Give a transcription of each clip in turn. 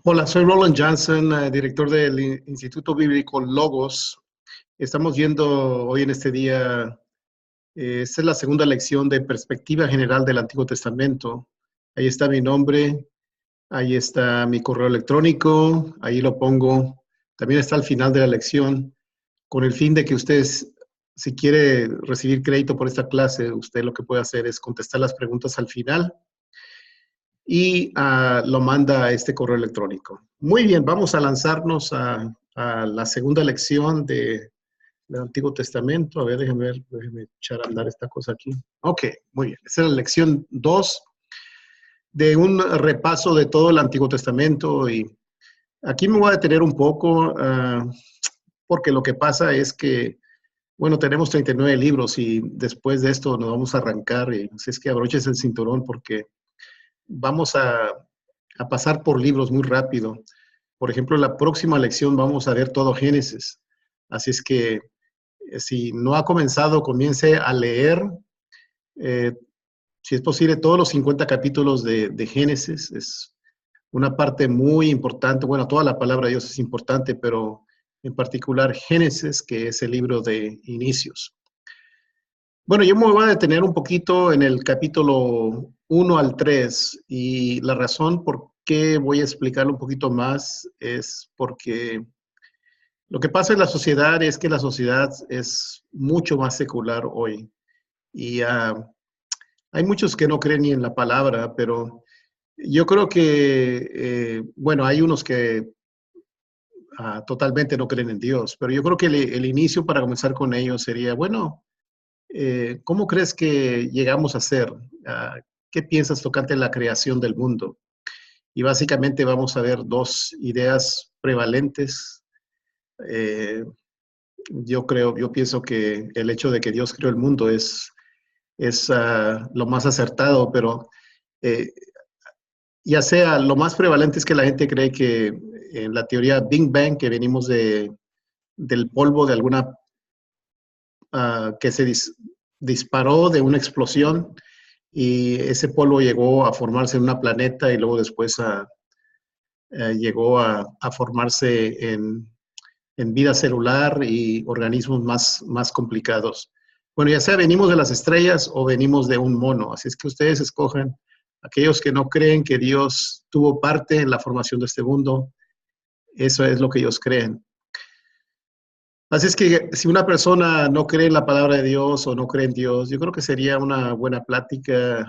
Hola, soy Roland Johnson, director del Instituto Bíblico Logos. Estamos viendo hoy en este día, esta es la segunda lección de perspectiva general del Antiguo Testamento. Ahí está mi nombre, ahí está mi correo electrónico, ahí lo pongo. También está al final de la lección, con el fin de que ustedes, si quiere recibir crédito por esta clase, usted lo que puede hacer es contestar las preguntas al final y lo manda a este correo electrónico. Muy bien, vamos a lanzarnos a la segunda lección del Antiguo Testamento. A ver, déjeme echar a andar esta cosa aquí. Ok, muy bien. Esta es la lección 2 de un repaso de todo el Antiguo Testamento. Y aquí me voy a detener un poco porque lo que pasa es que, bueno, tenemos 39 libros y después de esto nos vamos a arrancar. Y así es que abroches el cinturón porque vamos a pasar por libros muy rápido. Por ejemplo, la próxima lección vamos a ver todo Génesis. Así es que si no ha comenzado, comience a leer, eh, si es posible, todos los 50 capítulos de Génesis. Es una parte muy importante. Bueno, toda la palabra de Dios es importante, pero en particular Génesis, que es el libro de inicios. Bueno, yo me voy a detener un poquito en el capítulo 1 al 3 y la razón por qué voy a explicarlo un poquito más es porque lo que pasa en la sociedad es que la sociedad es mucho más secular hoy y hay muchos que no creen ni en la palabra, pero yo creo que, bueno, hay unos que totalmente no creen en Dios, pero yo creo que el inicio para comenzar con ellos sería, bueno, ¿cómo crees que llegamos a ser? ¿Qué piensas tocante la creación del mundo? Y básicamente vamos a ver dos ideas prevalentes. Eh, yo pienso que el hecho de que Dios creó el mundo es lo más acertado, pero eh, ya sea lo más prevalente es que la gente cree que en la teoría Big Bang, que venimos del polvo de alguna que se disparó de una explosión y ese polvo llegó a formarse en una planeta y luego después llegó a formarse en vida celular y organismos más complicados. Bueno, ya sea venimos de las estrellas o venimos de un mono, así es que ustedes escogen aquellos que no creen que Dios tuvo parte en la formación de este mundo, eso es lo que ellos creen. Así es que si una persona no cree en la palabra de Dios o no cree en Dios, yo creo que sería una buena plática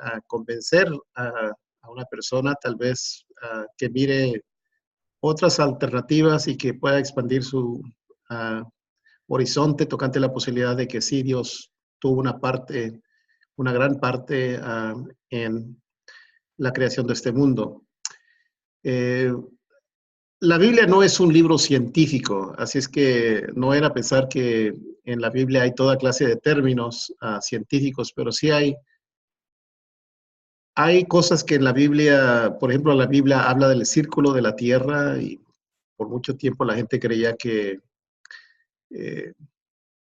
a convencer a una persona tal vez que mire otras alternativas y que pueda expandir su horizonte tocante la posibilidad de que sí, Dios tuvo una parte, una gran parte en la creación de este mundo. Eh, La Biblia no es un libro científico, así es que no era pensar que en la Biblia hay toda clase de términos científicos, pero sí hay cosas que en la Biblia, por ejemplo, la Biblia habla del círculo de la Tierra y por mucho tiempo la gente creía eh,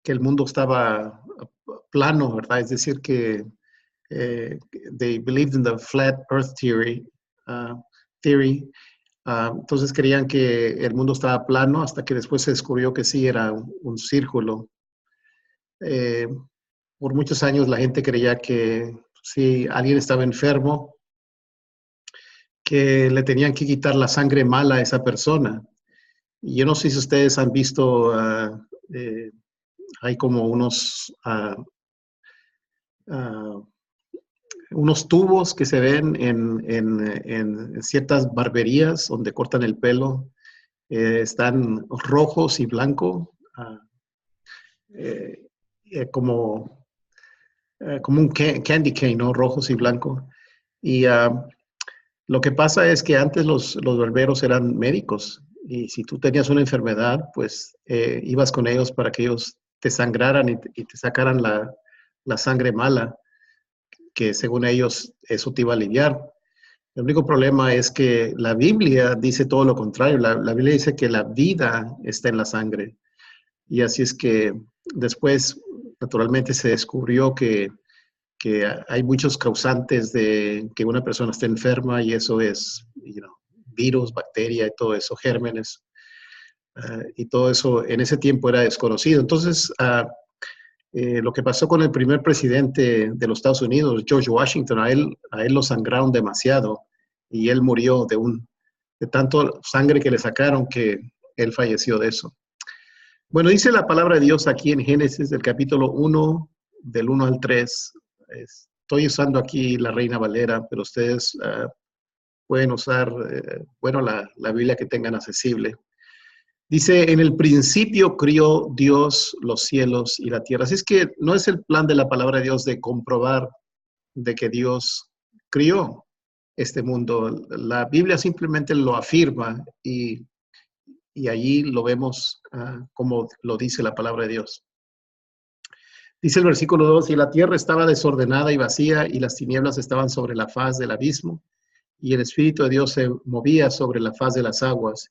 que el mundo estaba plano, ¿verdad? Es decir, que they believed in the flat earth theory, theory. Entonces creían que el mundo estaba plano hasta que después se descubrió que sí era un círculo. Eh, por muchos años la gente creía que si alguien estaba enfermo, que le tenían que quitar la sangre mala a esa persona. Y yo no sé si ustedes han visto, hay como uh, unos tubos que se ven en ciertas barberías donde cortan el pelo. Están rojos y blancos, eh, como, como un candy cane, ¿no? Rojos y blancos. Y lo que pasa es que antes los barberos eran médicos y si tú tenías una enfermedad, pues ibas con ellos para que ellos te sangraran y te sacaran la sangre mala, que según ellos eso te iba a aliviar. El único problema es que la Biblia dice todo lo contrario. La Biblia dice que la vida está en la sangre. Y así es que después, naturalmente, se descubrió que hay muchos causantes de que una persona esté enferma y eso es, virus, bacteria y todo eso, gérmenes, y todo eso en ese tiempo era desconocido. Entonces, lo que pasó con el primer presidente de los Estados Unidos, George Washington, a él lo sangraron demasiado y él murió de tanto sangre que le sacaron que él falleció de eso. Bueno, dice la palabra de Dios aquí en Génesis, del capítulo 1, del 1 al 3. Estoy usando aquí la Reina Valera, pero ustedes pueden usar, la Biblia que tengan accesible. Dice, en el principio crió Dios los cielos y la tierra. Así es que no es el plan de la palabra de Dios de comprobar de que Dios crió este mundo. La Biblia simplemente lo afirma y allí lo vemos como lo dice la palabra de Dios. Dice el versículo 2, y la tierra estaba desordenada y vacía, y las tinieblas estaban sobre la faz del abismo, y el Espíritu de Dios se movía sobre la faz de las aguas.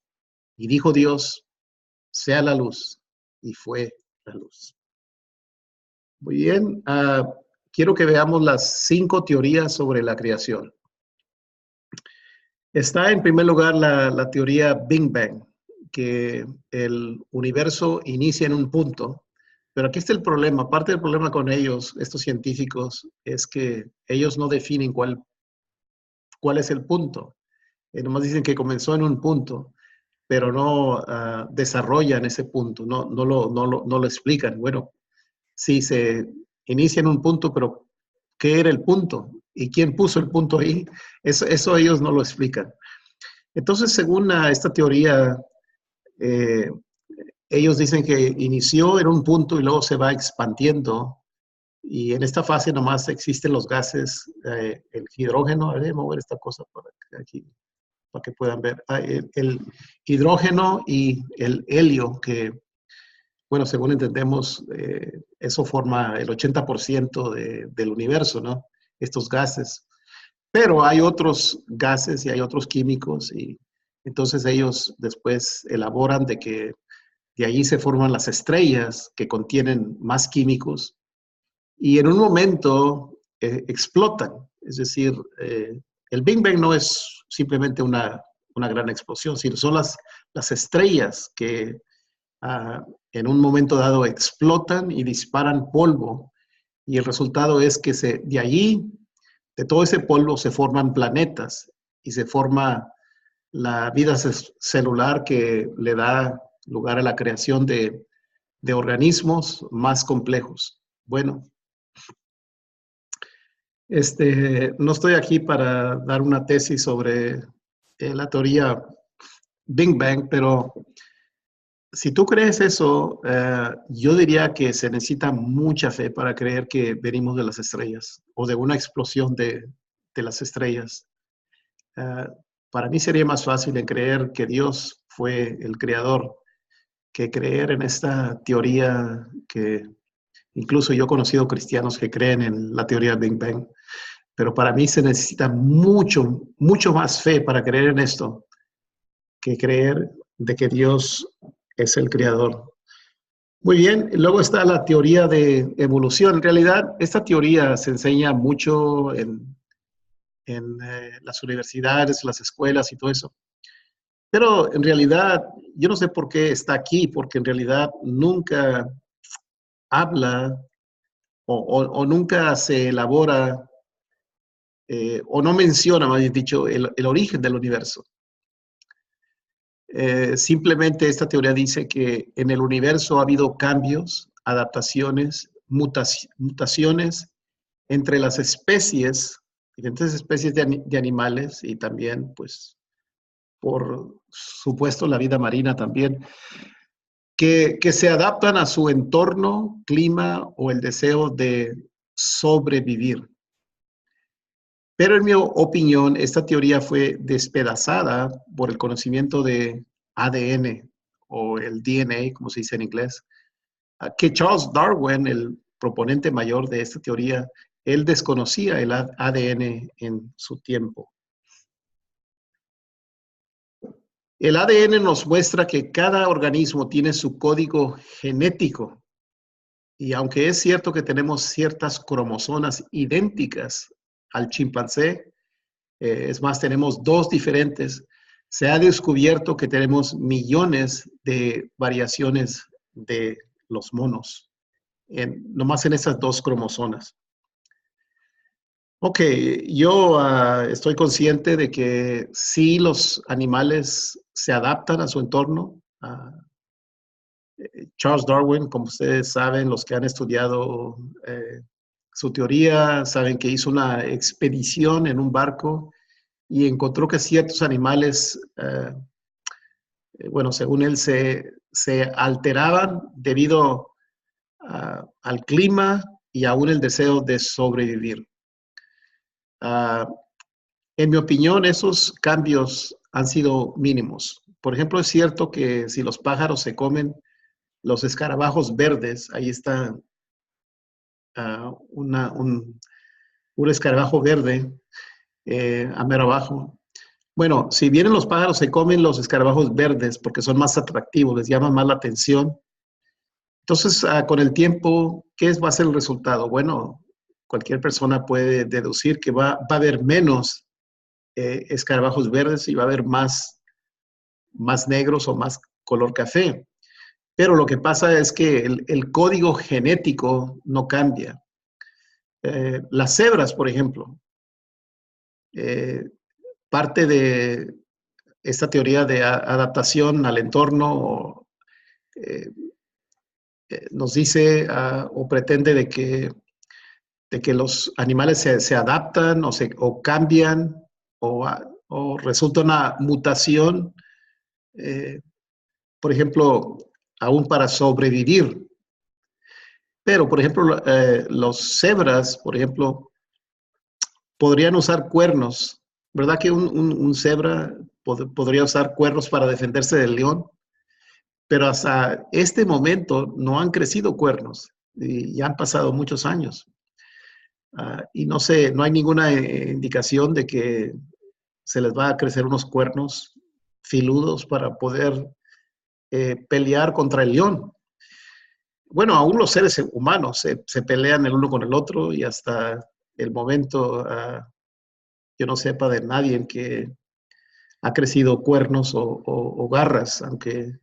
Y dijo Dios, sea la luz, y fue la luz. Muy bien, quiero que veamos las 5 teorías sobre la creación. Está en primer lugar la teoría Big Bang, que el universo inicia en un punto, pero aquí está el problema. Parte del problema con ellos, estos científicos, es que ellos no definen cuál es el punto. Nomás dicen que comenzó en un punto, pero no desarrollan ese punto, no lo explican. Bueno, sí se inicia en un punto, pero ¿qué era el punto? ¿Y quién puso el punto ahí? Eso ellos no lo explican. Entonces, según esta teoría, ellos dicen que inició en un punto y luego se va expandiendo. Y en esta fase nomás existen los gases, el hidrógeno. Voy a mover esta cosa por aquí para que puedan ver. El hidrógeno y el helio, que, bueno, según entendemos, eso forma el 80% del universo, ¿no? Estos gases. Pero hay otros gases y hay otros químicos y entonces ellos después elaboran de que de allí se forman las estrellas que contienen más químicos y en un momento explotan. Es decir, el Big Bang no es simplemente una gran explosión, sino son las estrellas que en un momento dado explotan y disparan polvo y el resultado es que de allí, de todo ese polvo, se forman planetas y se forma la vida celular que le da lugar a la creación de organismos más complejos. Bueno, no estoy aquí para dar una tesis sobre la teoría Big Bang, pero si tú crees eso, yo diría que se necesita mucha fe para creer que venimos de las estrellas o de una explosión de las estrellas. Para mí sería más fácil en creer que Dios fue el creador que creer en esta teoría que incluso yo he conocido cristianos que creen en la teoría Big Bang. Pero para mí se necesita mucho, mucho más fe para creer en esto que creer de que Dios es el creador. Muy bien, luego está la teoría de evolución. En realidad, esta teoría se enseña mucho en las universidades, las escuelas y todo eso. Pero en realidad, yo no sé por qué está aquí, porque en realidad nunca habla o nunca se elabora o no menciona, más bien dicho, el origen del universo. Simplemente esta teoría dice que en el universo ha habido cambios, adaptaciones, mutaciones entre las especies, diferentes especies de animales y también, pues, por supuesto, la vida marina también, que se adaptan a su entorno, clima o el deseo de sobrevivir. Pero en mi opinión, esta teoría fue despedazada por el conocimiento de ADN o el DNA, como se dice en inglés, que Charles Darwin, el proponente mayor de esta teoría, él desconocía el ADN en su tiempo. El ADN nos muestra que cada organismo tiene su código genético y aunque es cierto que tenemos ciertas cromosomas idénticas al chimpancé, es más, tenemos 2 diferentes, Se ha descubierto que tenemos millones de variaciones de los monos, nomás en esas dos cromosomas. Ok, yo estoy consciente de que sí los animales se adaptan a su entorno. Charles Darwin, como ustedes saben, los que han estudiado su teoría, saben que hizo una expedición en un barco y encontró que ciertos animales, bueno, según él, se alteraban debido al clima y aún el deseo de sobrevivir. Uh, en mi opinión, esos cambios han sido mínimos. Por ejemplo, es cierto que si los pájaros se comen los escarabajos verdes, ahí está un escarabajo verde a mero abajo. Bueno, si vienen los pájaros, se comen los escarabajos verdes porque son más atractivos, les llama más la atención. Entonces, con el tiempo, ¿qué va a ser el resultado? Bueno, cualquier persona puede deducir que va a haber menos escarabajos verdes y va a haber más negros o más color café. Pero lo que pasa es que el código genético no cambia. Las cebras, por ejemplo, parte de esta teoría de adaptación al entorno nos dice o pretende de que los animales se adaptan o cambian o resulta una mutación, por ejemplo, aún para sobrevivir. Pero, por ejemplo, los cebras, por ejemplo, podrían usar cuernos. ¿Verdad que un cebra podría usar cuernos para defenderse del león? Pero hasta este momento no han crecido cuernos y ya han pasado muchos años. Y no sé, no hay ninguna indicación de que se les va a crecer unos cuernos filudos para poder pelear contra el león. Bueno, aún los seres humanos se pelean el uno con el otro y hasta el momento yo no sepa de nadie en que ha crecido cuernos o garras, aunque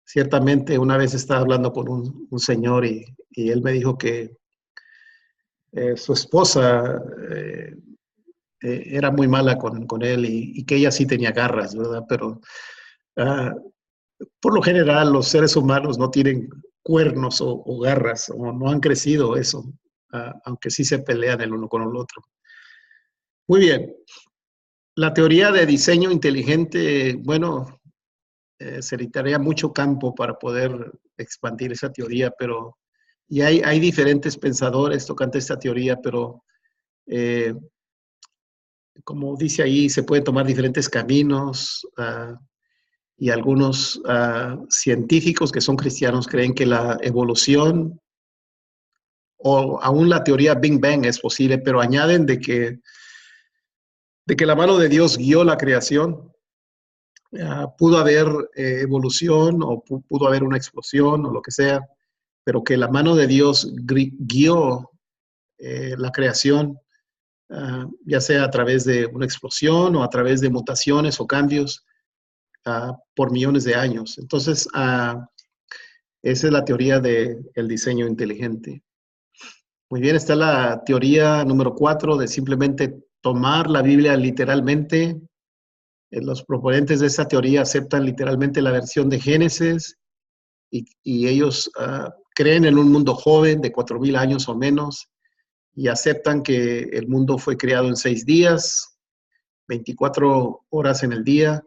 ciertamente una vez estaba hablando con un señor y él me dijo que su esposa era muy mala con él y que ella sí tenía garras, ¿verdad? Pero por lo general los seres humanos no tienen cuernos o garras o no han crecido eso, aunque sí se pelean el uno con el otro. Muy bien. La teoría de diseño inteligente, bueno, se necesitaría mucho campo para poder expandir esa teoría, pero y hay diferentes pensadores tocante esta teoría, pero como dice ahí, se pueden tomar diferentes caminos y algunos científicos que son cristianos creen que la evolución o aún la teoría Big Bang es posible, pero añaden de que la mano de Dios guió la creación. Pudo haber evolución o pudo haber una explosión o lo que sea, pero que la mano de Dios guió la creación, ya sea a través de una explosión o a través de mutaciones o cambios por millones de años. Entonces, esa es la teoría del diseño inteligente. Muy bien, está la teoría número 4 de simplemente tomar la Biblia literalmente. Los proponentes de esta teoría aceptan literalmente la versión de Génesis y ellos creen en un mundo joven de 4,000 años o menos y aceptan que el mundo fue creado en 6 días, 24 horas en el día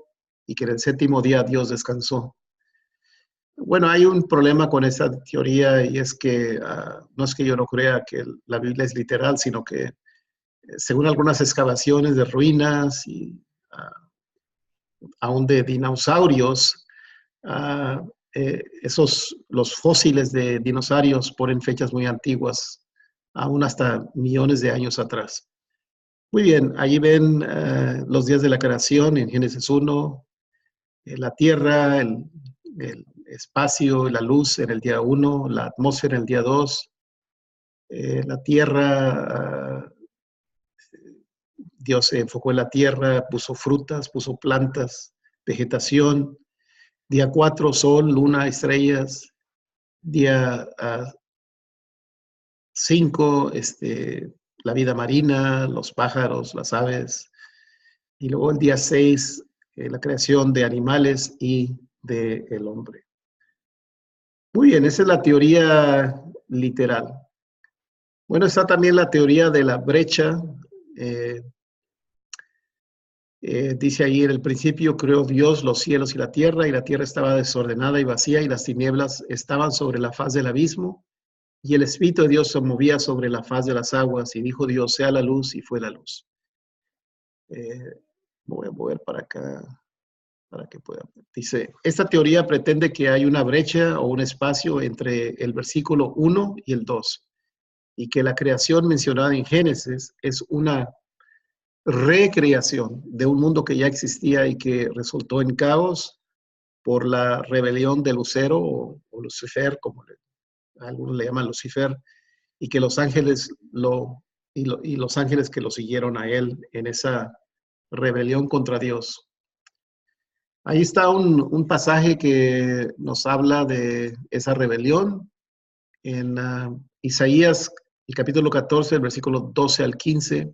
y que en el séptimo día Dios descansó. Bueno, hay un problema con esta teoría y es que no es que yo no crea que la Biblia es literal, sino que según algunas excavaciones de ruinas y aún de dinosaurios, los fósiles de dinosaurios ponen fechas muy antiguas, aún hasta millones de años atrás. Muy bien, allí ven los días de la creación en Génesis 1, la tierra, el espacio, la luz en el día 1, la atmósfera en el día 2, la tierra Dios se enfocó en la tierra, puso frutas, puso plantas, vegetación. Día 4, sol, luna, estrellas. Día 5, la vida marina, los pájaros, las aves. Y luego el día 6, la creación de animales y del hombre. Muy bien, esa es la teoría literal. Bueno, está también la teoría de la brecha. Eh, dice ahí, en el principio creó Dios los cielos y la tierra estaba desordenada y vacía, y las tinieblas estaban sobre la faz del abismo, y el Espíritu de Dios se movía sobre la faz de las aguas, y dijo Dios, sea la luz, y fue la luz. Voy a mover para acá para que puedan. Dice, esta teoría pretende que hay una brecha o un espacio entre el versículo 1 y el 2, y que la creación mencionada en Génesis es una recreación de un mundo que ya existía y que resultó en caos por la rebelión de Lucero o Lucifer, como algunos le llaman Lucifer, y que los ángeles y los ángeles que lo siguieron a él en esa rebelión contra Dios. Ahí está un pasaje que nos habla de esa rebelión en Isaías, el capítulo 14, el versículo 12 al 15.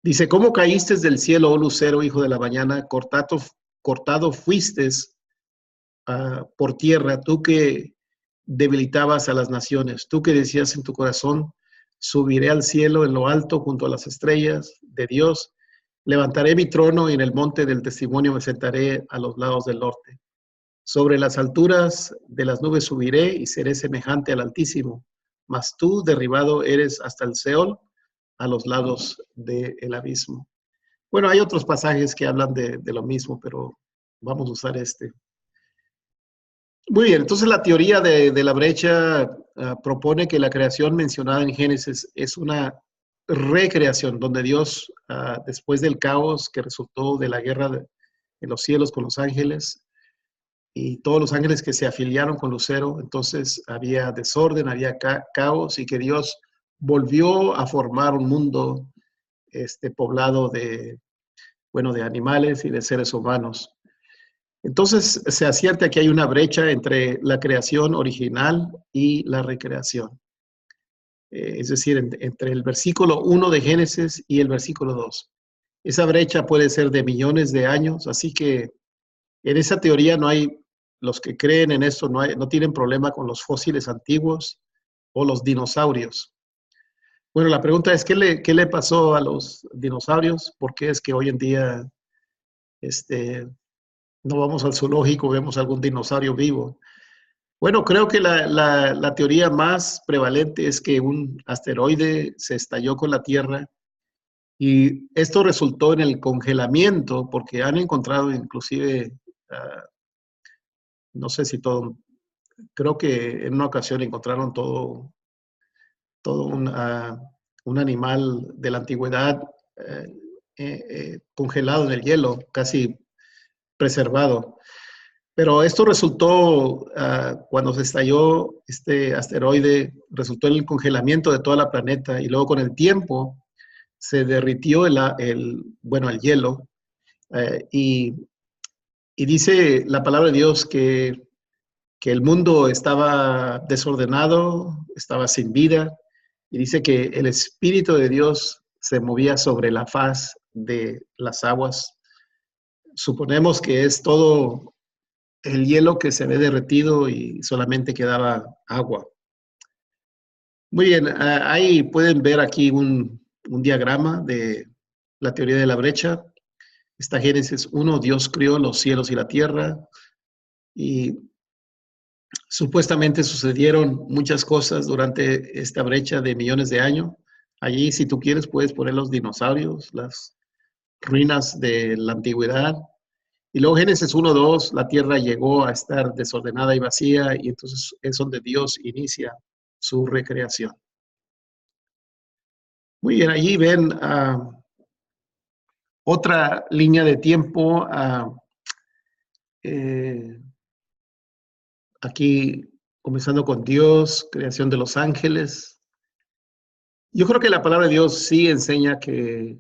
Dice, ¿cómo caíste del cielo, oh lucero, hijo de la mañana? Cortado fuiste por tierra, tú que debilitabas a las naciones, tú que decías en tu corazón, subiré al cielo en lo alto junto a las estrellas de Dios, levantaré mi trono y en el monte del testimonio me sentaré a los lados del norte. Sobre las alturas de las nubes subiré y seré semejante al Altísimo, mas tú derribado eres hasta el Seol, a los lados del abismo. Bueno, hay otros pasajes que hablan de lo mismo, pero vamos a usar este. Muy bien, entonces la teoría de la brecha propone que la creación mencionada en Génesis es una recreación, donde Dios, después del caos que resultó de la guerra en los cielos con los ángeles, y todos los ángeles que se afiliaron con Lucero, entonces había desorden, había caos, y que Dios volvió a formar un mundo poblado de animales y de seres humanos. Entonces se acierta que hay una brecha entre la creación original y la recreación. Es decir, entre el versículo 1 de Génesis y el versículo 2. Esa brecha puede ser de millones de años, así que en esa teoría no hay, los que creen en esto no tienen problema con los fósiles antiguos o los dinosaurios. Bueno, la pregunta es, ¿qué le pasó a los dinosaurios? ¿Por qué es que hoy en día no vamos al zoológico, vemos algún dinosaurio vivo? Bueno, creo que la teoría más prevalente es que un asteroide se estalló con la Tierra y esto resultó en el congelamiento, porque han encontrado inclusive, no sé si todo, creo que en una ocasión encontraron todo un animal de la antigüedad congelado en el hielo, casi preservado. Pero esto resultó, cuando se estalló este asteroide, resultó en el congelamiento de toda la planeta y luego con el tiempo se derritió el hielo y dice la palabra de Dios que el mundo estaba desordenado, estaba sin vida, y dice que el Espíritu de Dios se movía sobre la faz de las aguas. Suponemos que es todo el hielo que se ve derretido y solamente quedaba agua. Muy bien, ahí pueden ver aquí un diagrama de la teoría de la brecha. Está Génesis 1, Dios creó los cielos y la tierra y supuestamente sucedieron muchas cosas durante esta brecha de millones de años. Allí, si tú quieres, puedes poner los dinosaurios, las ruinas de la antigüedad. Y luego Génesis 1:2, la tierra llegó a estar desordenada y vacía, y entonces es donde Dios inicia su recreación. Muy bien, allí ven otra línea de tiempo. Eh, aquí comenzando con Dios, creación de los ángeles. Yo creo que la palabra de Dios sí enseña que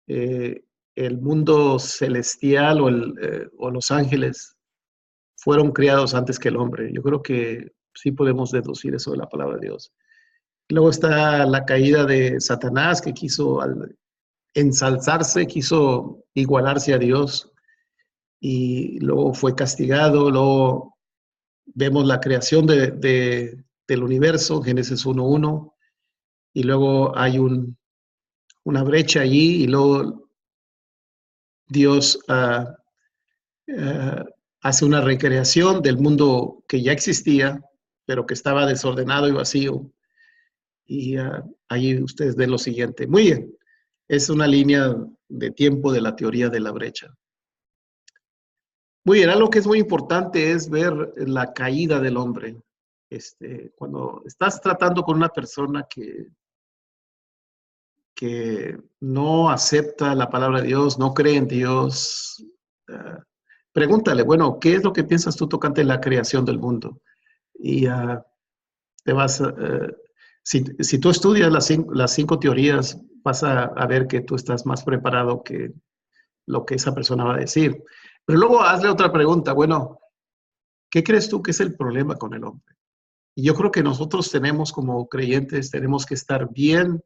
el mundo celestial o los ángeles fueron creados antes que el hombre. Yo creo que sí podemos deducir eso de la palabra de Dios. Luego está la caída de Satanás, que quiso ensalzarse, quiso igualarse a Dios y luego fue castigado. Luego vemos la creación del universo, Génesis 1:1, y luego hay una brecha allí y luego Dios hace una recreación del mundo que ya existía, pero que estaba desordenado y vacío. Y ahí ustedes ven lo siguiente. Muy bien, es una línea de tiempo de la teoría de la brecha. Muy bien, algo que es muy importante es ver la caída del hombre. Cuando estás tratando con una persona que no acepta la palabra de Dios, no cree en Dios, pregúntale, bueno, ¿qué es lo que piensas tú tocante la creación del mundo? Y te vas, si tú estudias las cinco teorías, vas a ver que tú estás más preparado que lo que esa persona va a decir. Pero luego hazle otra pregunta, bueno, ¿qué crees tú que es el problema con el hombre? Y yo creo que nosotros tenemos como creyentes, tenemos que estar bien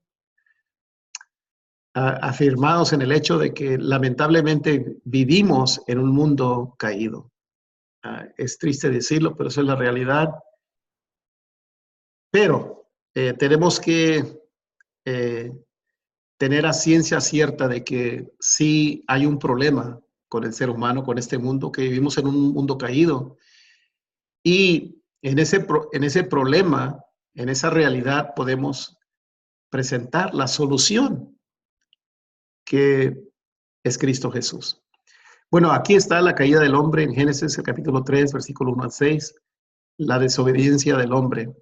afirmados en el hecho de que lamentablemente vivimos en un mundo caído. Es triste decirlo, pero eso es la realidad. Pero tenemos que tener a ciencia cierta de que sí hay un problema con el ser humano, con este mundo, que vivimos en un mundo caído. Y en ese problema, en esa realidad, podemos presentar la solución que es Cristo Jesús. Bueno, aquí está la caída del hombre en Génesis, el capítulo 3, versículo 1 al 6, la desobediencia del hombre.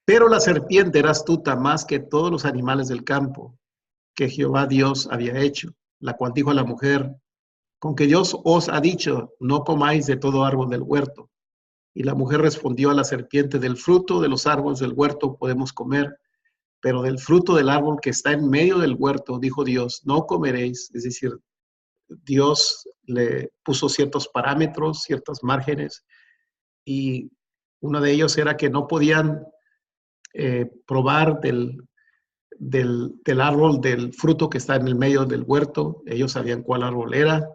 Pero la serpiente era astuta más que todos los animales del campo que Jehová Dios había hecho, la cual dijo a la mujer, con que Dios os ha dicho, no comáis de todo árbol del huerto. Y la mujer respondió a la serpiente, del fruto de los árboles del huerto podemos comer, pero del fruto del árbol que está en medio del huerto, dijo Dios, no comeréis. Es decir, Dios le puso ciertos parámetros, ciertos márgenes, y uno de ellos era que no podían probar del árbol, del fruto que está en el medio del huerto. Ellos sabían cuál árbol era,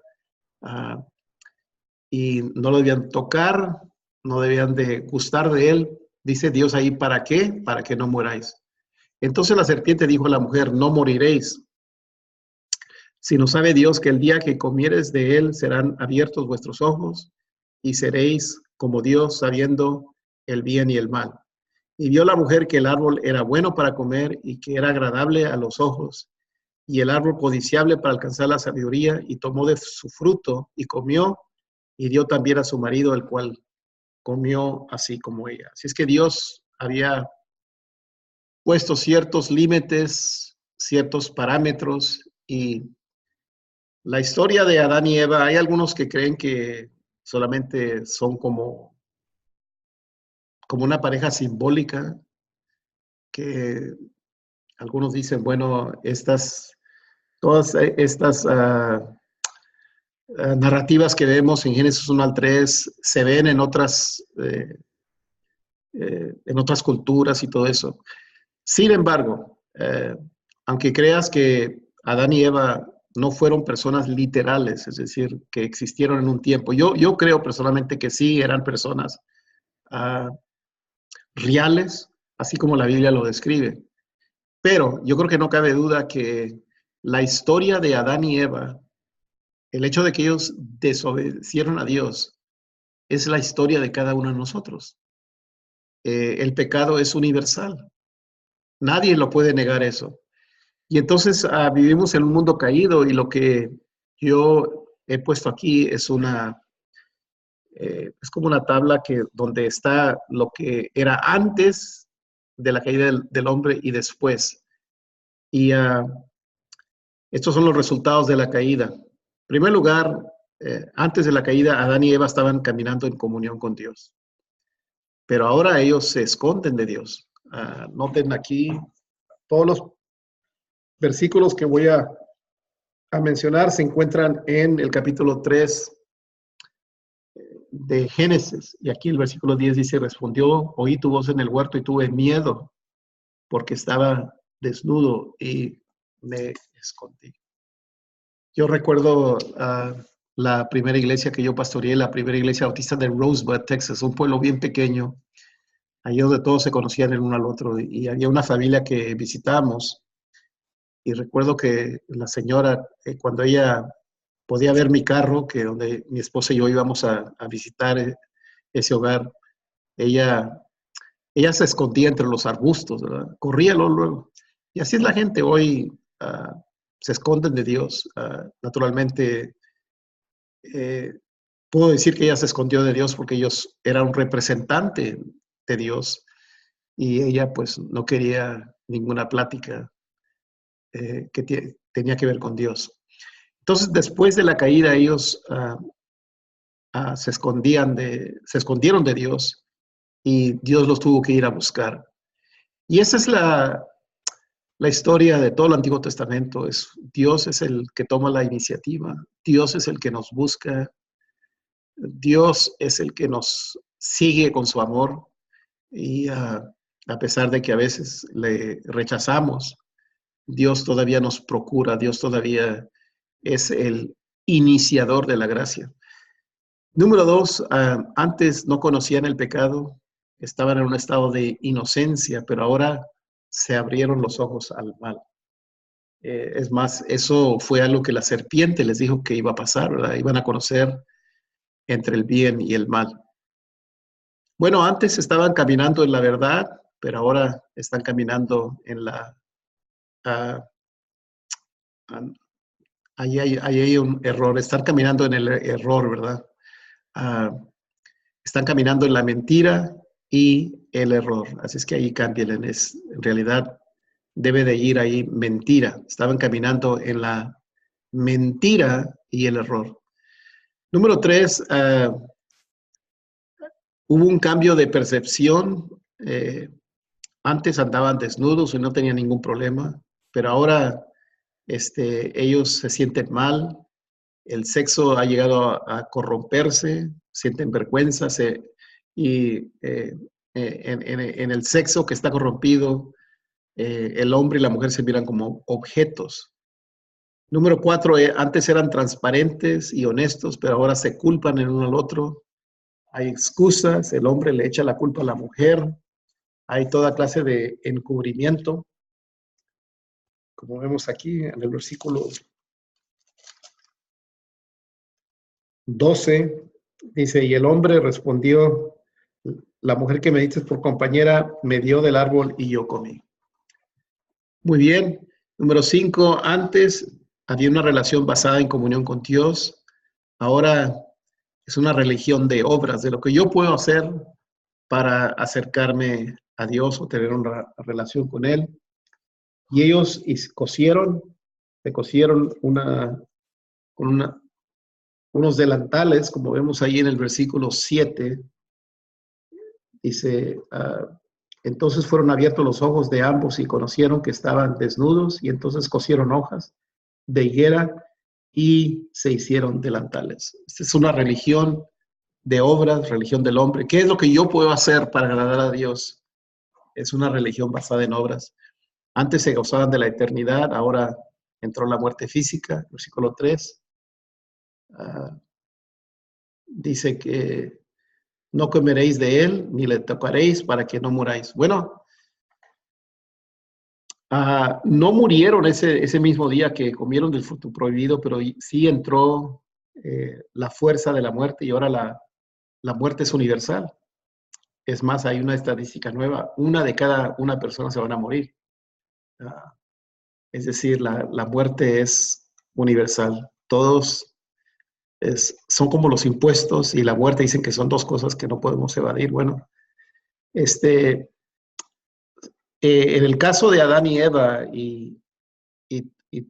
y no lo debían tocar, no debían de gustar de él. Dice Dios ahí, ¿para qué? Para que no muráis. Entonces la serpiente dijo a la mujer, no moriréis, sino sabe Dios que el día que comieres de él serán abiertos vuestros ojos y seréis como Dios, sabiendo el bien y el mal. Y vio la mujer que el árbol era bueno para comer y que era agradable a los ojos, y el árbol codiciable para alcanzar la sabiduría, y tomó de su fruto y comió, y dio también a su marido, el cual comió así como ella. Así es que Dios había puesto ciertos límites, ciertos parámetros, y la historia de Adán y Eva, hay algunos que creen que solamente son como una pareja simbólica, que algunos dicen, bueno, todas estas narrativas que vemos en Génesis 1 al 3 se ven en otras culturas y todo eso. Sin embargo, aunque creas que Adán y Eva no fueron personas literales, es decir, que existieron en un tiempo, yo creo personalmente que sí eran personas reales, así como la Biblia lo describe. Pero yo creo que no cabe duda que la historia de Adán y Eva, el hecho de que ellos desobedecieron a Dios, es la historia de cada uno de nosotros. El pecado es universal. Nadie lo puede negar eso. Y entonces vivimos en un mundo caído, y lo que yo he puesto aquí es es como una tabla donde está lo que era antes de la caída del hombre y después. Y estos son los resultados de la caída. En primer lugar, antes de la caída, Adán y Eva estaban caminando en comunión con Dios. Pero ahora ellos se esconden de Dios. Noten aquí todos los versículos que voy a a mencionar se encuentran en el capítulo 3 de Génesis. Y aquí el versículo 10 dice, respondió, oí tu voz en el huerto y tuve miedo porque estaba desnudo y me escondí. Yo recuerdo la primera iglesia que yo pastoreé, la primera iglesia bautista de Rosebud, Texas, un pueblo bien pequeño, allí donde todos se conocían el uno al otro. Y había una familia que visitábamos. Y recuerdo que la señora, cuando ella podía ver mi carro, que donde mi esposa y yo íbamos a visitar ese hogar, ella, ella se escondía entre los arbustos, ¿verdad? Corría luego. Y así es la gente hoy, se esconden de Dios. Naturalmente, eh, puedo decir que ella se escondió de Dios porque ellos era un representante de Dios y ella pues no quería ninguna plática que tenía que ver con Dios. Entonces, después de la caída, ellos se escondieron de Dios y Dios los tuvo que ir a buscar. Y esa es la historia de todo el Antiguo Testamento. Dios es el que toma la iniciativa, Dios es el que nos busca, Dios es el que nos sigue con su amor y a pesar de que a veces le rechazamos, Dios todavía nos procura, Dios todavía es el iniciador de la gracia. Número dos, antes no conocían el pecado, estaban en un estado de inocencia, pero ahora se abrieron los ojos al mal. Es más, eso fue algo que la serpiente les dijo que iba a pasar, ¿verdad? Iban a conocer entre el bien y el mal. Bueno, antes estaban caminando en la verdad, pero ahora están caminando en la... Uh, ahí hay un error, están caminando en el error, ¿verdad? Uh, Están caminando en la mentira y el error. Así es que ahí cambian. En realidad debe de ir ahí mentira. Estaban caminando en la mentira y el error. Número tres, hubo un cambio de percepción. Antes andaban desnudos y no tenían ningún problema, pero ahora ellos se sienten mal. El sexo ha llegado a corromperse, sienten vergüenza y en el sexo que está corrompido, el hombre y la mujer se miran como objetos. Número cuatro, antes eran transparentes y honestos, pero ahora se culpan el uno al otro. Hay excusas, el hombre le echa la culpa a la mujer, hay toda clase de encubrimiento, como vemos aquí en el versículo 12, dice, y el hombre respondió, la mujer que me diste por compañera me dio del árbol y yo comí. Muy bien. Número 5, antes había una relación basada en comunión con Dios, ahora es una religión de obras, de lo que yo puedo hacer para acercarme a Dios o tener una relación con Él. Y ellos se cosieron unos delantales, como vemos ahí en el versículo 7, dice, entonces fueron abiertos los ojos de ambos y conocieron que estaban desnudos y entonces cosieron hojas de higuera y se hicieron delantales. Esta es una religión de obras, religión del hombre. ¿Qué es lo que yo puedo hacer para agradar a Dios? Es una religión basada en obras. Antes se gozaban de la eternidad, ahora entró la muerte física, versículo 3. Dice que no comeréis de él, ni le tocaréis para que no muráis. Bueno, no murieron ese mismo día que comieron del fruto prohibido, pero sí entró la fuerza de la muerte y ahora la muerte es universal. Es más, hay una estadística nueva, una de cada una persona se van a morir. Es decir, la muerte es universal. Todos son como los impuestos y la muerte dicen que son dos cosas que no podemos evadir. Bueno, en el caso de Adán y Eva y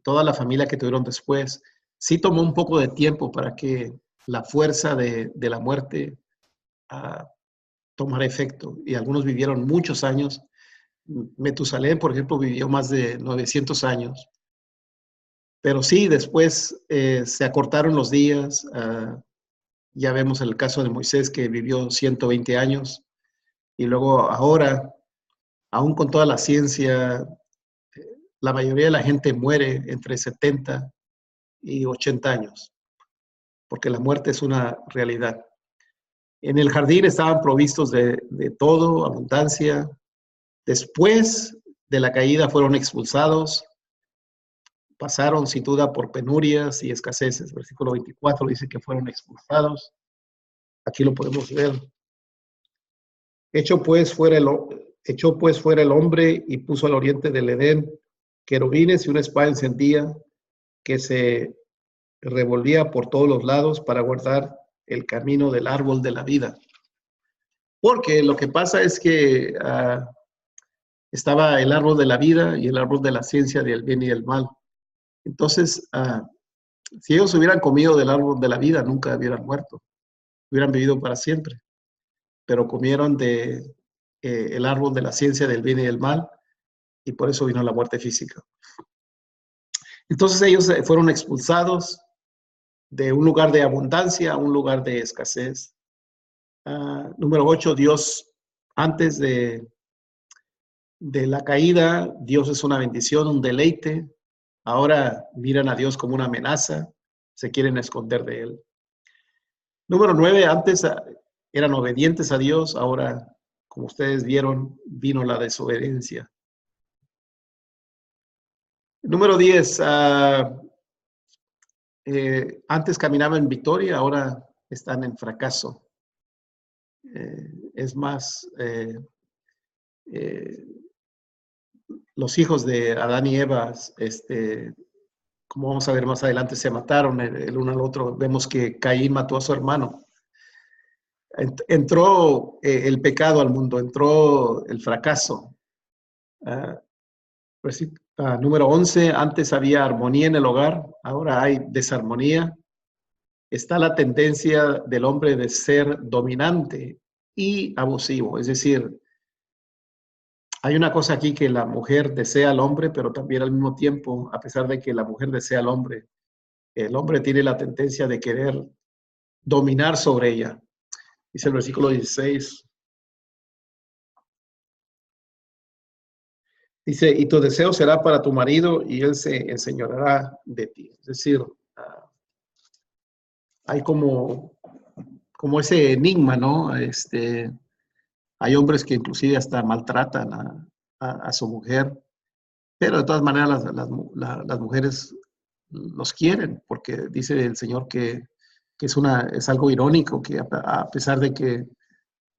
toda la familia que tuvieron después, sí tomó un poco de tiempo para que la fuerza de la muerte tomara efecto. Y algunos vivieron muchos años. Metusalén, por ejemplo, vivió más de 900 años. Pero sí, después se acortaron los días. Ya vemos el caso de Moisés, que vivió 120 años. Y luego ahora, aún con toda la ciencia, la mayoría de la gente muere entre 70 y 80 años, porque la muerte es una realidad. En el jardín estaban provistos de todo, abundancia. Después de la caída fueron expulsados, pasaron sin duda por penurias y escaseces. Versículo 24 dice que fueron expulsados. Aquí lo podemos ver. Echó pues fuera el hombre y puso al oriente del Edén querubines y una espada encendida que se revolvía por todos los lados para guardar el camino del árbol de la vida. Porque lo que pasa es que estaba el árbol de la vida y el árbol de la ciencia del bien y del mal. Entonces, si ellos hubieran comido del árbol de la vida, nunca hubieran muerto, hubieran vivido para siempre. Pero comieron de el árbol de la ciencia del bien y del mal, y por eso vino la muerte física. Entonces ellos fueron expulsados de un lugar de abundancia a un lugar de escasez. Número 8, Dios, antes de la caída, Dios es una bendición, un deleite. Ahora miran a Dios como una amenaza, se quieren esconder de Él. Número 9, antes eran obedientes a Dios, ahora, como ustedes vieron, vino la desobediencia. Número 10, antes caminaban en victoria, ahora están en fracaso. Es más, los hijos de Adán y Eva, como vamos a ver más adelante, se mataron el uno al otro. Vemos que Caín mató a su hermano. Entró el pecado al mundo, entró el fracaso. Número 11, antes había armonía en el hogar, ahora hay desarmonía. Está la tendencia del hombre de ser dominante y abusivo, es decir, hay una cosa aquí que la mujer desea al hombre, pero también al mismo tiempo, a pesar de que la mujer desea al hombre, el hombre tiene la tendencia de querer dominar sobre ella. Dice el versículo 16. Dice, y tu deseo será para tu marido y él se enseñoreará de ti. Es decir, hay como ese enigma, ¿no? Hay hombres que inclusive hasta maltratan a su mujer, pero de todas maneras las mujeres los quieren, porque dice el Señor que es algo irónico, que a pesar de que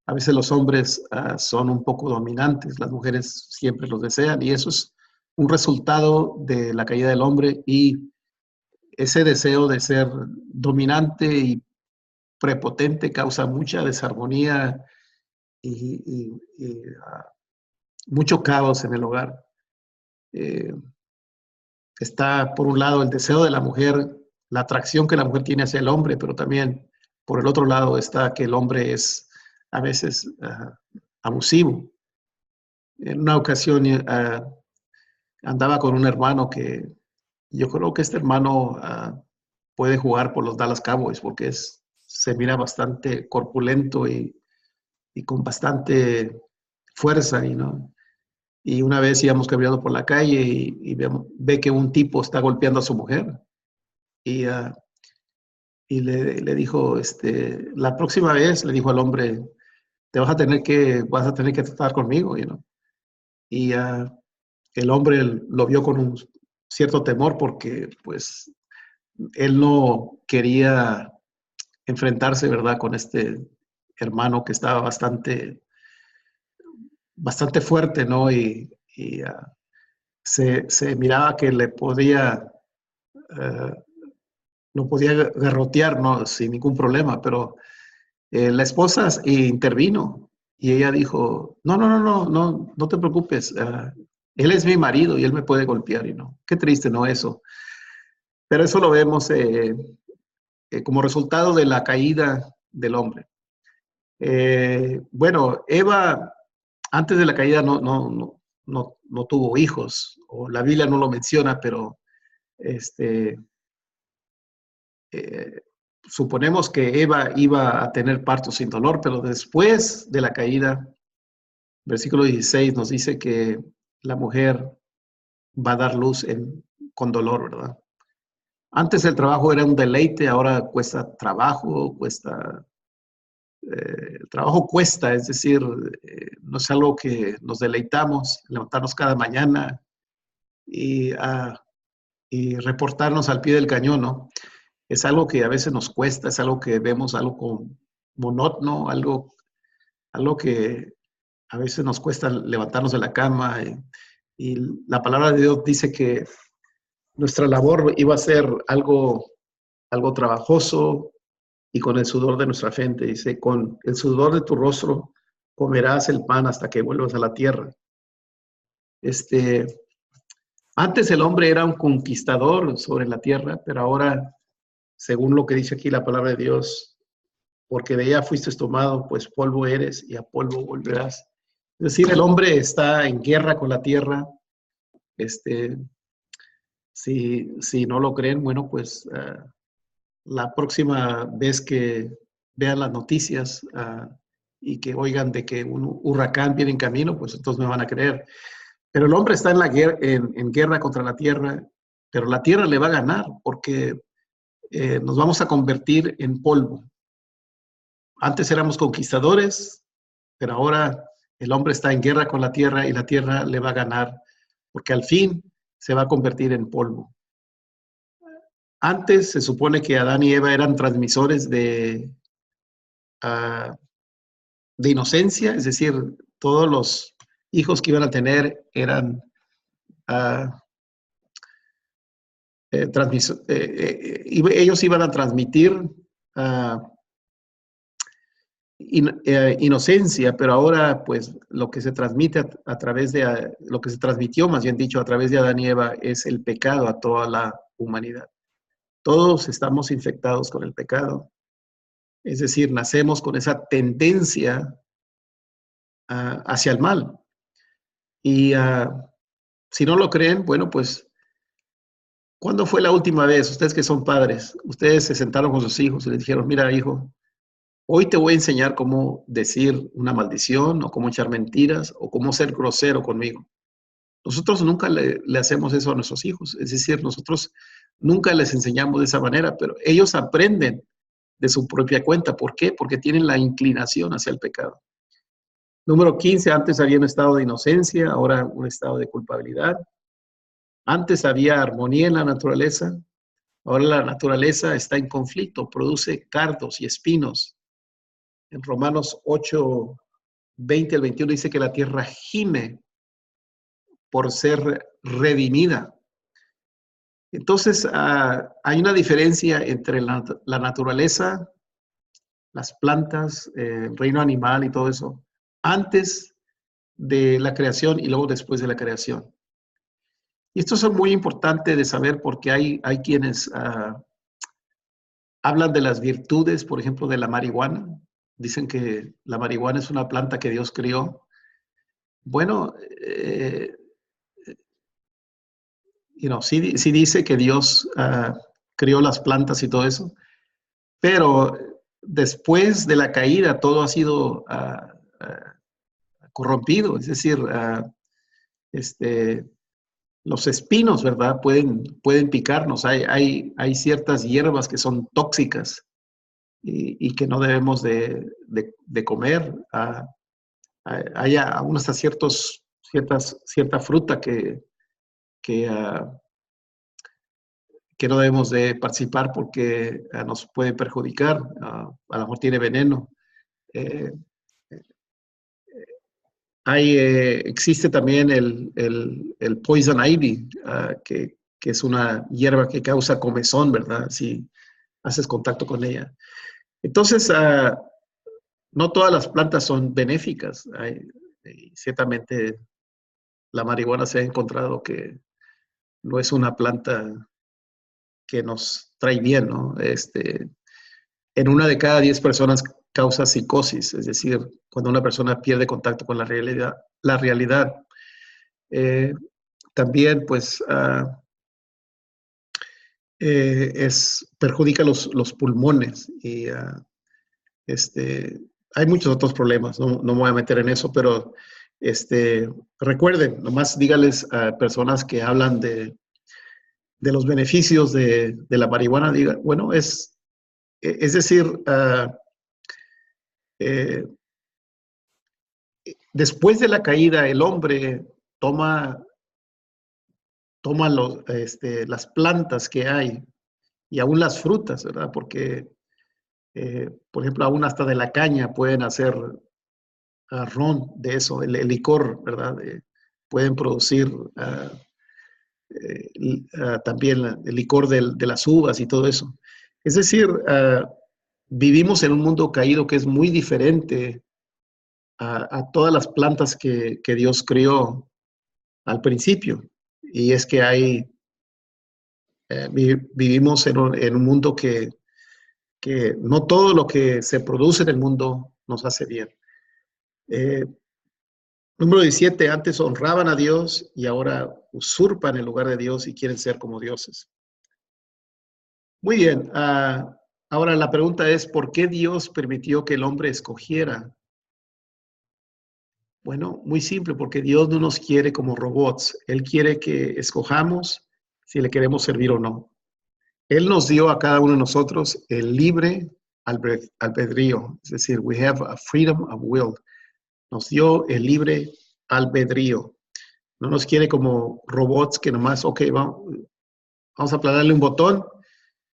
a veces los hombres son un poco dominantes, las mujeres siempre los desean, y eso es un resultado de la caída del hombre, y ese deseo de ser dominante y prepotente causa mucha desarmonía y mucho caos en el hogar. Está por un lado el deseo de la mujer, la atracción que la mujer tiene hacia el hombre, pero también por el otro lado está que el hombre es a veces abusivo. En una ocasión andaba con un hermano que yo creo que este hermano puede jugar por los Dallas Cowboys porque se mira bastante corpulento y con bastante fuerza, ¿no? Y una vez íbamos caminando por la calle y ve que un tipo está golpeando a su mujer. Y, le dijo, la próxima vez, le dijo al hombre, vas a tener que tratar conmigo, ¿no? Y el hombre lo vio con un cierto temor porque, pues, él no quería enfrentarse, ¿verdad?, con este hermano que estaba bastante fuerte, ¿no? Y se miraba que lo podía garrotear, ¿no? Sin ningún problema, pero la esposa intervino y ella dijo, no te preocupes, él es mi marido y él me puede golpear, y no. Qué triste, ¿no? Eso. Pero eso lo vemos como resultado de la caída del hombre. Bueno, Eva, antes de la caída no tuvo hijos, o la Biblia no lo menciona, pero este, suponemos que Eva iba a tener parto sin dolor, pero después de la caída, versículo 16 nos dice que la mujer va a dar luz con dolor, ¿verdad? Antes el trabajo era un deleite, ahora cuesta trabajo, el trabajo cuesta, es decir, no es algo que nos deleitamos, levantarnos cada mañana y, y reportarnos al pie del cañón, ¿no? Es algo que a veces nos cuesta, es algo que vemos algo como monótono, algo que a veces nos cuesta levantarnos de la cama. Y la palabra de Dios dice que nuestra labor iba a ser algo trabajoso y con el sudor de nuestra frente. Dice, con el sudor de tu rostro comerás el pan hasta que vuelvas a la tierra. Antes el hombre era un conquistador sobre la tierra, pero ahora, según lo que dice aquí la palabra de Dios, porque de ella fuiste tomado, pues polvo eres y a polvo volverás. Es decir, el hombre está en guerra con la tierra. Si no lo creen, bueno, pues la próxima vez que vean las noticias y que oigan de que un huracán viene en camino, pues entonces me van a creer. Pero el hombre está en guerra contra la tierra, pero la tierra le va a ganar porque nos vamos a convertir en polvo. Antes éramos conquistadores, pero ahora el hombre está en guerra con la tierra y la tierra le va a ganar porque al fin se va a convertir en polvo. Antes se supone que Adán y Eva eran transmisores de inocencia, es decir, todos los hijos que iban a tener eran ellos iban a transmitir inocencia, pero ahora pues lo que se transmite a través de, lo que se transmitió, más bien dicho, a través de Adán y Eva es el pecado a toda la humanidad. Todos estamos infectados con el pecado. Es decir, nacemos con esa tendencia hacia el mal. Y si no lo creen, bueno, pues, ¿cuándo fue la última vez, ustedes que son padres, ustedes se sentaron con sus hijos y les dijeron, mira, hijo, hoy te voy a enseñar cómo decir una maldición o cómo echar mentiras o cómo ser grosero conmigo? Nosotros nunca le hacemos eso a nuestros hijos. Es decir, nosotros nunca les enseñamos de esa manera, pero ellos aprenden de su propia cuenta. ¿Por qué? Porque tienen la inclinación hacia el pecado. Número 15, antes había un estado de inocencia, ahora un estado de culpabilidad. Antes había armonía en la naturaleza, ahora la naturaleza está en conflicto, produce cardos y espinos. En Romanos 8, 20 al 21 dice que la tierra gime por ser redimida. Entonces, hay una diferencia entre la naturaleza, las plantas, el reino animal y todo eso, antes de la creación y luego después de la creación. Y esto es muy importante de saber porque hay quienes hablan de las virtudes, por ejemplo, de la marihuana. Dicen que la marihuana es una planta que Dios crió. Bueno, sí dice que Dios crió las plantas y todo eso, pero después de la caída todo ha sido corrompido, es decir, los espinos, ¿verdad? Pueden picarnos, hay ciertas hierbas que son tóxicas y que no debemos de comer. Hay aún hasta cierta fruta que no debemos de participar porque nos puede perjudicar, a lo mejor tiene veneno. Existe también el poison ivy, que es una hierba que causa comezón, ¿verdad? Si haces contacto con ella. Entonces, no todas las plantas son benéficas. Ciertamente la marihuana se ha encontrado que no es una planta que nos trae bien, ¿no? En una de cada 10 personas causa psicosis, es decir, cuando una persona pierde contacto con la realidad. También, pues, perjudica los pulmones y hay muchos otros problemas, no me voy a meter en eso, pero recuerden, nomás dígales a personas que hablan de los beneficios de la marihuana, diga, bueno, es decir, eh, después de la caída, el hombre toma las plantas que hay y aún las frutas, ¿verdad? Porque, por ejemplo, aún hasta de la caña pueden hacer ron de eso, el licor, ¿verdad? Pueden producir también el licor de las uvas y todo eso. Es decir, vivimos en un mundo caído que es muy diferente a todas las plantas que Dios creó al principio. Y es que vivimos en un mundo que no todo lo que se produce en el mundo nos hace bien. Eh, Número 17, antes honraban a Dios y ahora usurpan el lugar de Dios y quieren ser como dioses. Muy bien. Ahora la pregunta es, ¿por qué Dios permitió que el hombre escogiera? Bueno, muy simple, porque Dios no nos quiere como robots. Él quiere que escojamos si le queremos servir o no. Él nos dio a cada uno de nosotros el libre albedrío. Es decir, we have a freedom of will. Nos dio el libre albedrío. No nos quiere como robots que nomás, ok, vamos a aplanarle un botón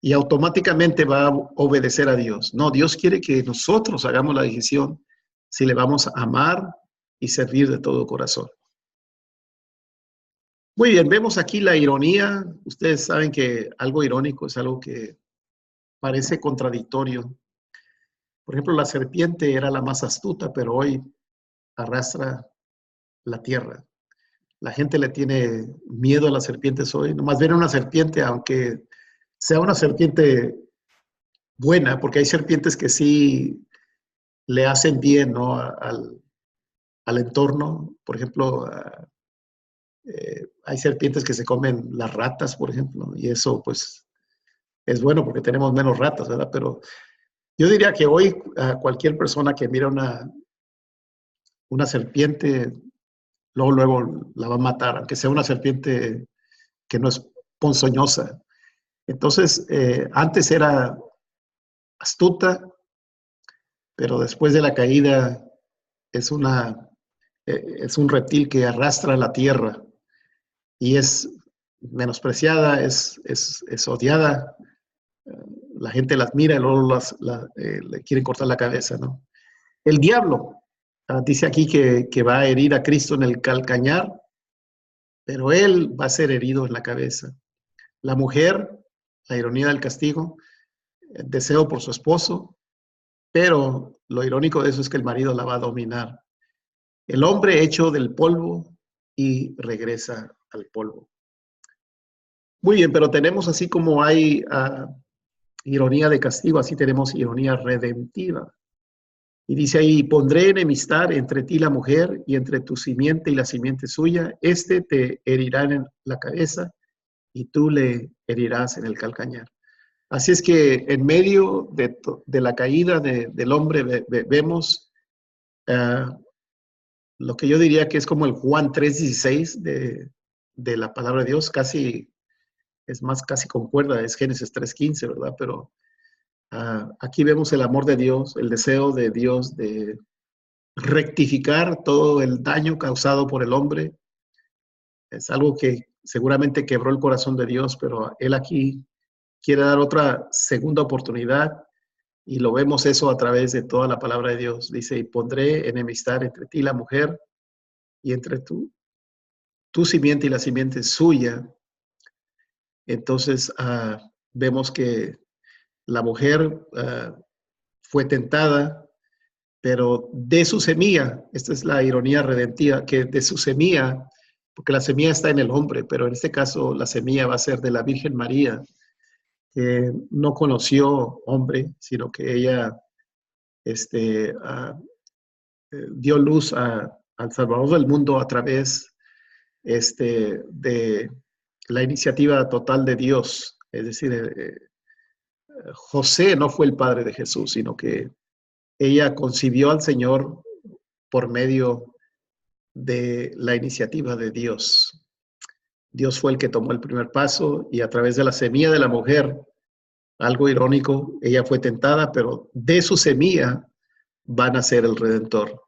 y automáticamente va a obedecer a Dios. No, Dios quiere que nosotros hagamos la decisión si le vamos a amar y servir de todo corazón. Muy bien, vemos aquí la ironía. Ustedes saben que algo irónico es algo que parece contradictorio. Por ejemplo, la serpiente era la más astuta, pero hoy arrastra la tierra. La gente le tiene miedo a las serpientes hoy. Nomás ver una serpiente, aunque sea una serpiente buena, porque hay serpientes que sí le hacen bien, ¿no? al entorno. Por ejemplo, hay serpientes que se comen las ratas, por ejemplo, y eso pues es bueno porque tenemos menos ratas, ¿verdad? Pero yo diría que hoy cualquier persona que mira una serpiente, luego la va a matar, aunque sea una serpiente que no es ponzoñosa. Entonces, antes era astuta, pero después de la caída es es un reptil que arrastra la tierra y es menospreciada, es odiada. La gente las mira y luego le quieren cortar la cabeza, ¿no? El diablo, dice aquí que va a herir a Cristo en el calcañar, pero él va a ser herido en la cabeza. La mujer, la ironía del castigo, deseo por su esposo, pero lo irónico de eso es que el marido la va a dominar. El hombre hecho del polvo y regresa al polvo. Muy bien, pero tenemos así como hay ironía de castigo, así tenemos ironía redentiva. Y dice ahí, pondré enemistad entre ti y la mujer y entre tu simiente y la simiente suya. Este te herirá en la cabeza y tú le herirás en el calcañar. Así es que en medio de la caída del hombre vemos lo que yo diría que es como el Juan 3:16 de la palabra de Dios, casi, es más, casi concuerda, es Génesis 3:15, ¿verdad? Pero aquí vemos el amor de Dios, el deseo de Dios de rectificar todo el daño causado por el hombre. Es algo que seguramente quebró el corazón de Dios, pero Él aquí quiere dar otra segunda oportunidad y lo vemos eso a través de toda la palabra de Dios. Dice, y pondré enemistad entre ti y la mujer y entre tu simiente y la simiente suya. Entonces vemos que la mujer fue tentada, pero de su semilla, esta es la ironía redentiva, que de su semilla, porque la semilla está en el hombre, pero en este caso la semilla va a ser de la Virgen María, que no conoció hombre, sino que ella dio luz al Salvador del mundo a través de la iniciativa total de Dios. Es decir, José no fue el padre de Jesús, sino que ella concibió al Señor por medio de la iniciativa de Dios. Dios fue el que tomó el primer paso y a través de la semilla de la mujer, algo irónico, ella fue tentada, pero de su semilla va a nacer el Redentor,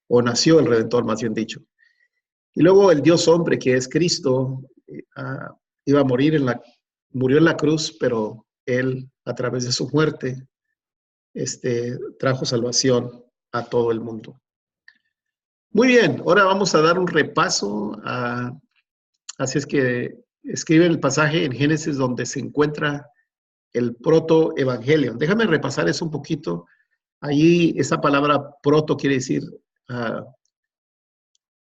o nació el Redentor, más bien dicho. Y luego el Dios hombre, que es Cristo, iba a morir murió en la cruz, pero él, a través de su muerte, trajo salvación a todo el mundo. Muy bien, ahora vamos a dar un repaso. Así es que escribe el pasaje en Génesis donde se encuentra el protoevangelio. Déjame repasar eso un poquito. Allí esa palabra proto quiere decir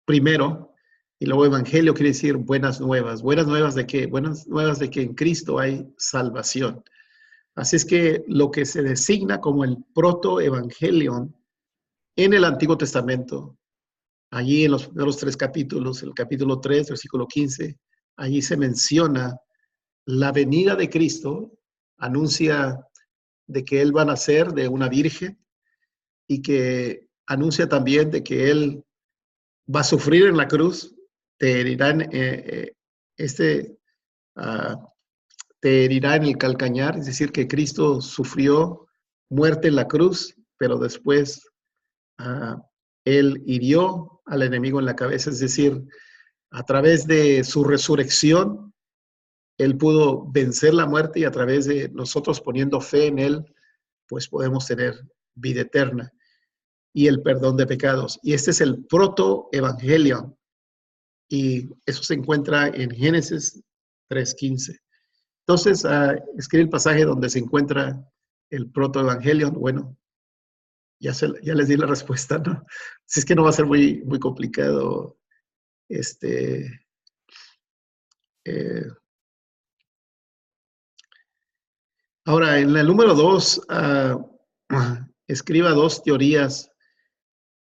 primero, y luego evangelio quiere decir buenas nuevas. ¿Buenas nuevas de qué? Buenas nuevas de que en Cristo hay salvación. Así es que lo que se designa como el protoevangelion en el Antiguo Testamento, allí en los primeros 3 capítulos, el capítulo 3, versículo 15, allí se menciona la venida de Cristo, anuncia de que Él va a nacer de una virgen y que anuncia también de que Él va a sufrir en la cruz, te herirá te herirá en el calcañar, es decir, que Cristo sufrió muerte en la cruz, pero después Él hirió al enemigo en la cabeza, es decir, a través de su resurrección, Él pudo vencer la muerte y a través de nosotros poniendo fe en Él, pues podemos tener vida eterna y el perdón de pecados. Y este es el protoevangelio. Y eso se encuentra en Génesis 3:15. Entonces, escribe el pasaje donde se encuentra el protoevangelio. Bueno, ya les di la respuesta, ¿no? Si es que no va a ser muy, muy complicado. Ahora, en el número 2, escriba 2 teorías.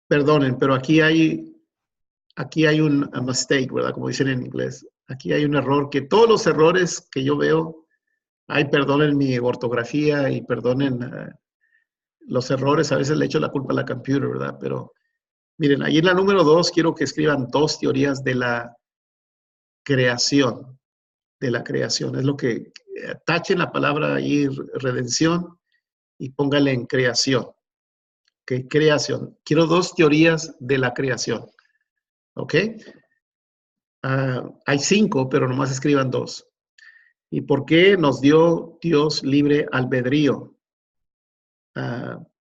Perdonen, pero aquí hay un mistake, ¿verdad? Como dicen en inglés. Aquí hay un error, que todos los errores que yo veo, perdonen mi ortografía y perdonen los errores, a veces le echo la culpa a la computer, ¿verdad? Pero miren, ahí en la número 2 quiero que escriban 2 teorías de la creación, Es lo que tachen la palabra ahí, redención, y póngale en creación. ¿Ok? Creación. Quiero 2 teorías de la creación. ¿Ok? Hay 5, pero nomás escriban 2. ¿Y por qué nos dio Dios libre albedrío?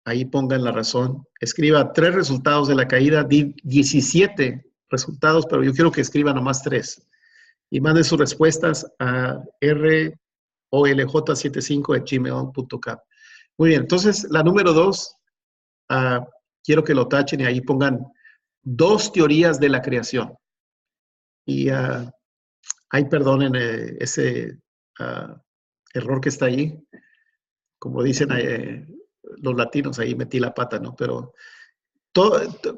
Ahí pongan la razón. Escriba 3 resultados de la caída, 17 resultados, pero yo quiero que escriban nomás 3. Y manden sus respuestas a rolj75@gmail.com. Muy bien, entonces la número 2, quiero que lo tachen y ahí pongan 2 teorías de la creación. Y ahí perdonen ese error que está ahí. Como dicen los latinos, ahí metí la pata, ¿no? Pero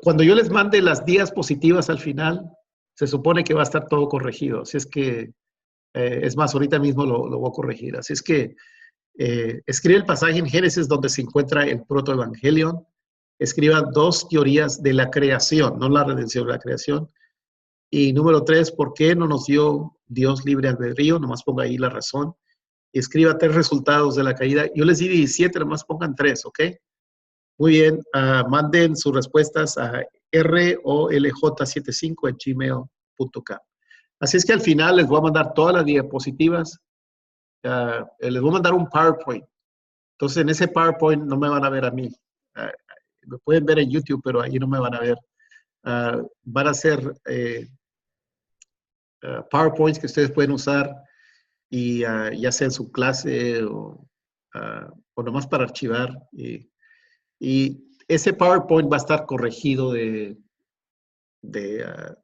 cuando yo les mande las diapositivas al final, se supone que va a estar todo corregido. Así es que, es más, ahorita mismo lo voy a corregir. Así es que escribe el pasaje en Génesis donde se encuentra el protoevangelion. Escriba 2 teorías de la creación, no la redención, la creación. Y número 3, ¿por qué no nos dio Dios libre albedrío? Nomás ponga ahí la razón. Y escriba 3 resultados de la caída. Yo les di 17, nomás pongan 3, ¿ok? Muy bien, manden sus respuestas a rolj75@gmail.com. Así es que al final les voy a mandar todas las diapositivas. Les voy a mandar un PowerPoint. Entonces, en ese PowerPoint no me van a ver a mí. Me pueden ver en YouTube, pero ahí no me van a ver. Van a ser PowerPoints que ustedes pueden usar y ya sea en su clase o nomás para archivar. Y ese PowerPoint va a estar corregido de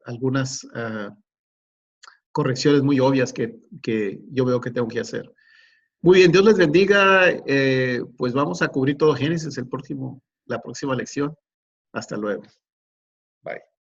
algunas correcciones muy obvias que yo veo que tengo que hacer. Muy bien, Dios les bendiga. Pues vamos a cubrir todo Génesis la próxima lección. Hasta luego. Bye.